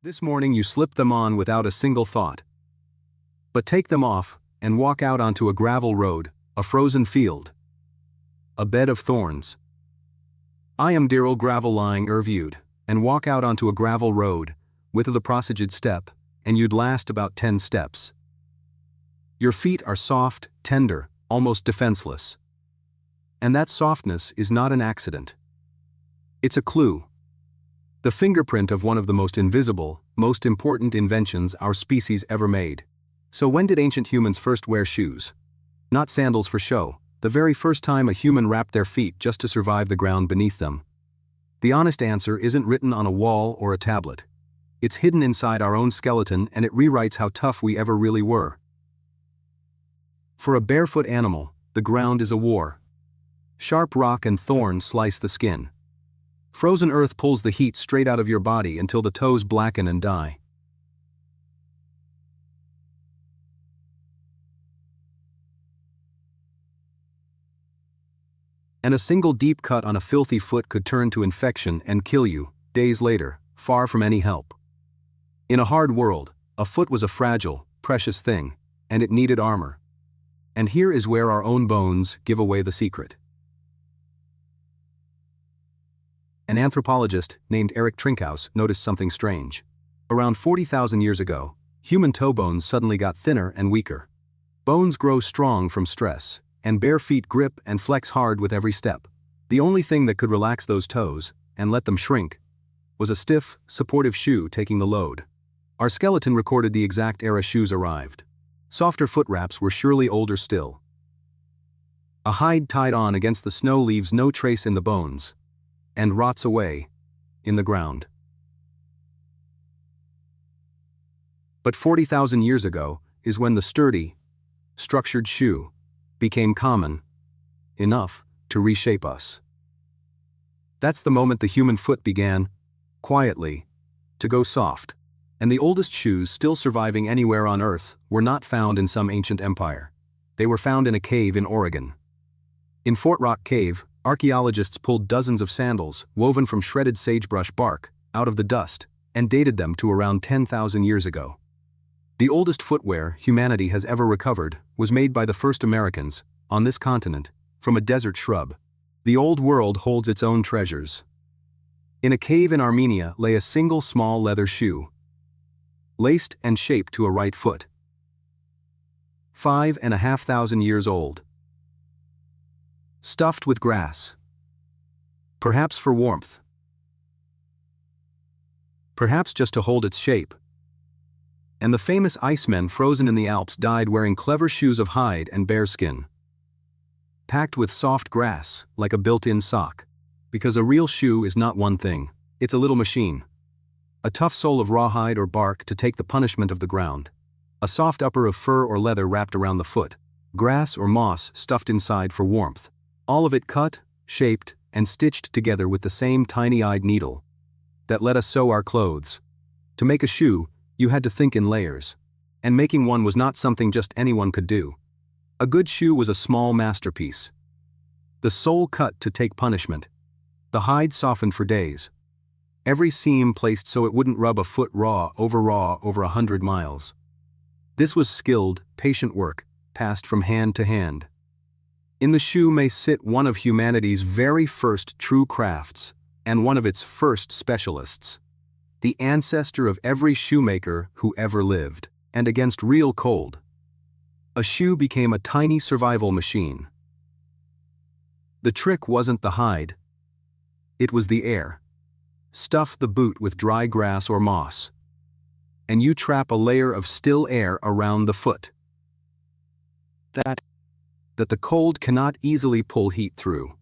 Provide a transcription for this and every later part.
This morning you slip them on without a single thought. But take them off and walk out onto a gravel road, a frozen field, a bed of thorns. I am dear old gravel lying viewed, and walk out onto a gravel road, with the procedure step, and you'd last about 10 steps. Your feet are soft, tender, almost defenseless. And that softness is not an accident. It's a clue. The fingerprint of one of the most invisible, most important inventions our species ever made. So when did ancient humans first wear shoes? Not sandals for show, the very first time a human wrapped their feet just to survive the ground beneath them. The honest answer isn't written on a wall or a tablet. It's hidden inside our own skeleton, and it rewrites how tough we ever really were. For a barefoot animal, the ground is a war. Sharp rock and thorns slice the skin. Frozen earth pulls the heat straight out of your body until the toes blacken and die. And a single deep cut on a filthy foot could turn to infection and kill you, days later, far from any help. In a hard world, a foot was a fragile, precious thing, and it needed armor. And here is where our own bones give away the secret. An anthropologist named Trinkaus noticed something strange. Around 40,000 years ago, human toe bones suddenly got thinner and weaker. Bones grow strong from stress, and bare feet grip and flex hard with every step. The only thing that could relax those toes, and let them shrink, was a stiff, supportive shoe taking the load. Our skeleton recorded the exact era shoes arrived. Softer foot wraps were surely older still. A hide tied on against the snow leaves no trace in the bones, and rots away in the ground. But 40,000 years ago is when the sturdy, structured shoe became common enough to reshape us. That's the moment the human foot began, quietly, to go soft. And the oldest shoes still surviving anywhere on Earth were not found in some ancient empire. They were found in a cave in Oregon. In Fort Rock Cave, archaeologists pulled dozens of sandals, woven from shredded sagebrush bark, out of the dust, and dated them to around 10,000 years ago. The oldest footwear humanity has ever recovered was made by the first Americans, on this continent, from a desert shrub. The old world holds its own treasures. In a cave in Armenia lay a single small leather shoe, laced and shaped to a right foot. 5,500 years old. Stuffed with grass. Perhaps for warmth. Perhaps just to hold its shape. And the famous icemen frozen in the Alps died wearing clever shoes of hide and bearskin, packed with soft grass, like a built-in sock. Because a real shoe is not one thing, it's a little machine. A tough sole of rawhide or bark to take the punishment of the ground. A soft upper of fur or leather wrapped around the foot. Grass or moss stuffed inside for warmth. All of it cut, shaped, and stitched together with the same tiny-eyed needle that let us sew our clothes. To make a shoe, you had to think in layers. And making one was not something just anyone could do. A good shoe was a small masterpiece. The sole cut to take punishment. The hide softened for days. Every seam placed so it wouldn't rub a foot raw over 100 miles. This was skilled, patient work, passed from hand to hand. In the shoe may sit one of humanity's very first true crafts, and one of its first specialists. The ancestor of every shoemaker who ever lived, and against real cold. A shoe became a tiny survival machine. The trick wasn't the hide. It was the air. Stuff the boot with dry grass or moss, and you trap a layer of still air around the foot. That the cold cannot easily pull heat through.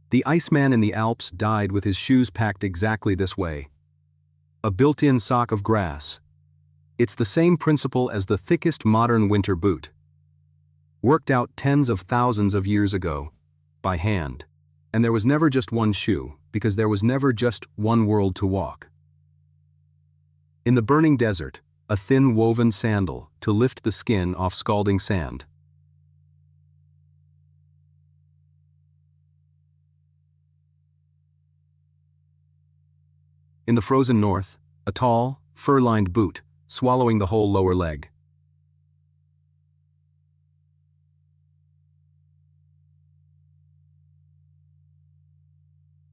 The Iceman in the Alps died with his shoes packed exactly this way. A built-in sock of grass. It's the same principle as the thickest modern winter boot. Worked out tens of thousands of years ago, by hand. And there was never just one shoe, because there was never just one world to walk. In the burning desert, a thin woven sandal to lift the skin off scalding sand. In the frozen north, a tall, fur-lined boot, swallowing the whole lower leg.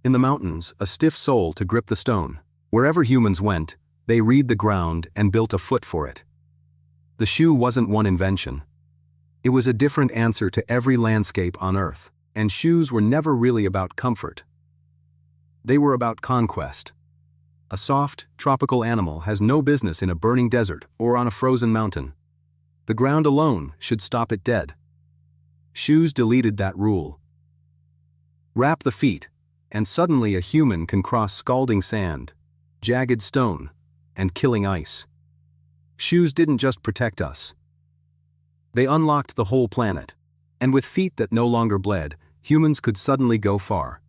In the mountains, a stiff sole to grip the stone. Wherever humans went, they read the ground and built a foot for it. The shoe wasn't one invention. It was a different answer to every landscape on Earth, and shoes were never really about comfort. They were about conquest. A soft, tropical animal has no business in a burning desert or on a frozen mountain. The ground alone should stop it dead. Shoes deleted that rule. Wrap the feet, and suddenly a human can cross scalding sand, jagged stone, and killing ice. Shoes didn't just protect us. They unlocked the whole planet, and with feet that no longer bled, humans could suddenly go far.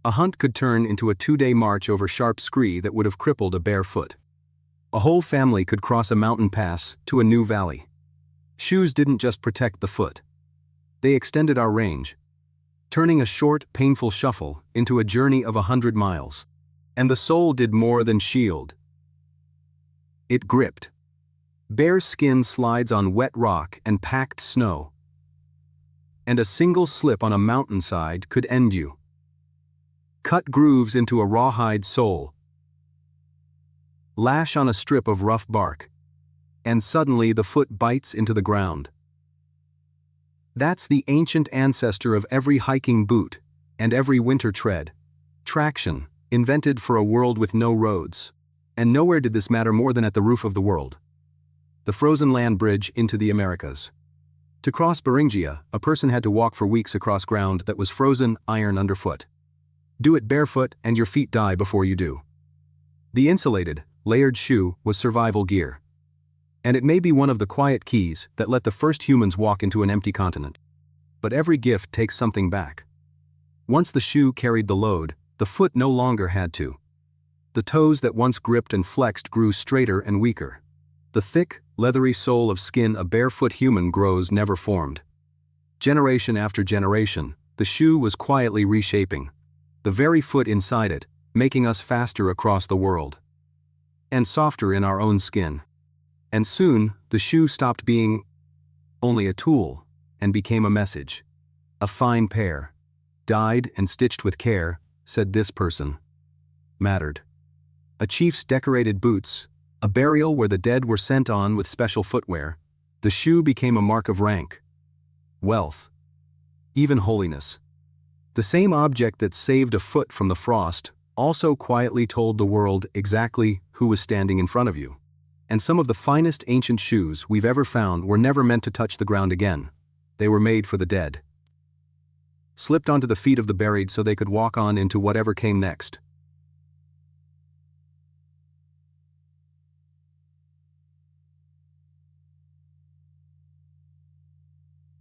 A hunt could turn into a 2-day march over sharp scree that would have crippled a bare foot. A whole family could cross a mountain pass to a new valley. Shoes didn't just protect the foot. They extended our range, turning a short, painful shuffle into a journey of 100 miles. And the sole did more than shield. It gripped. Bare skin slides on wet rock and packed snow. And a single slip on a mountainside could end you. Cut grooves into a rawhide sole. Lash on a strip of rough bark. And suddenly the foot bites into the ground. That's the ancient ancestor of every hiking boot and every winter tread. Traction, invented for a world with no roads. And nowhere did this matter more than at the roof of the world. The frozen land bridge into the Americas. To cross Beringia, a person had to walk for weeks across ground that was frozen iron underfoot. Do it barefoot and your feet die before you do. The insulated, layered shoe was survival gear. And it may be one of the quiet keys that let the first humans walk into an empty continent. But every gift takes something back. Once the shoe carried the load, the foot no longer had to. The toes that once gripped and flexed grew straighter and weaker. The thick, leathery sole of skin a barefoot human grows never formed. Generation after generation, the shoe was quietly reshaping. The very foot inside it, making us faster across the world. And softer in our own skin. And soon, the shoe stopped being only a tool and became a message. A fine pair, dyed and stitched with care, said this person, mattered. A chief's decorated boots, a burial where the dead were sent on with special footwear, the shoe became a mark of rank, wealth, even holiness. The same object that saved a foot from the frost also quietly told the world exactly who was standing in front of you. And some of the finest ancient shoes we've ever found were never meant to touch the ground again. They were made for the dead. Slipped onto the feet of the buried so they could walk on into whatever came next.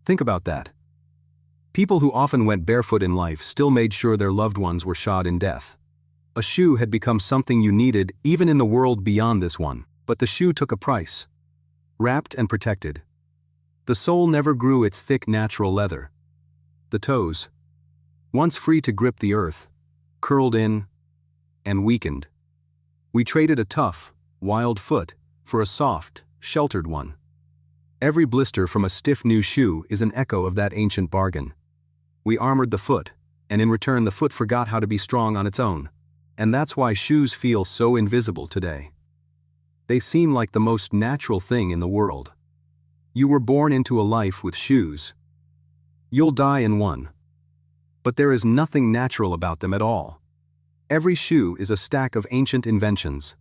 Think about that. People who often went barefoot in life still made sure their loved ones were shod in death. A shoe had become something you needed even in the world beyond this one, but the shoe took a price. Wrapped and protected. The sole never grew its thick natural leather. The toes, once free to grip the earth, curled in and weakened. We traded a tough, wild foot for a soft, sheltered one. Every blister from a stiff new shoe is an echo of that ancient bargain. We armored the foot, and in return the foot forgot how to be strong on its own. And that's why shoes feel so invisible today. They seem like the most natural thing in the world. You were born into a life with shoes. You'll die in one. But there is nothing natural about them at all. Every shoe is a stack of ancient inventions.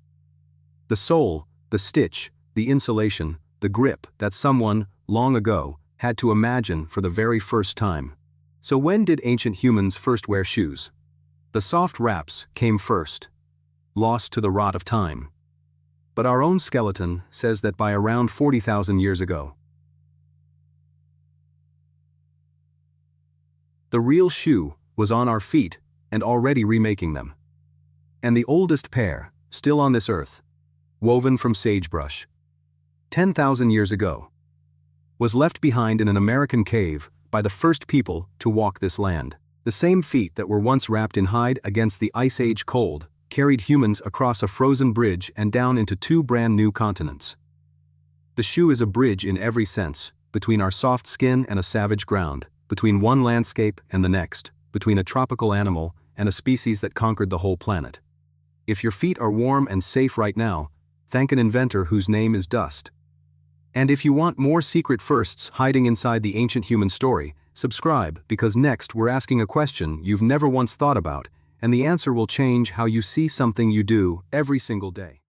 The sole, the stitch, the insulation, the grip that someone, long ago, had to imagine for the very first time. So when did ancient humans first wear shoes? The soft wraps came first, lost to the rot of time. But our own skeleton says that by around 40,000 years ago. The real shoe was on our feet and already remaking them. And the oldest pair, still on this earth, woven from sagebrush, 10,000 years ago, was left behind in an American cave by the first people to walk this land. The same feet that were once wrapped in hide against the Ice Age cold carried humans across a frozen bridge and down into two brand new continents. The shoe is a bridge in every sense, between our soft skin and a savage ground, between one landscape and the next, between a tropical animal and a species that conquered the whole planet. If your feet are warm and safe right now, thank an inventor whose name is dust. And if you want more secret firsts hiding inside the ancient human story, subscribe, because next we're asking a question you've never once thought about, and the answer will change how you see something you do every single day.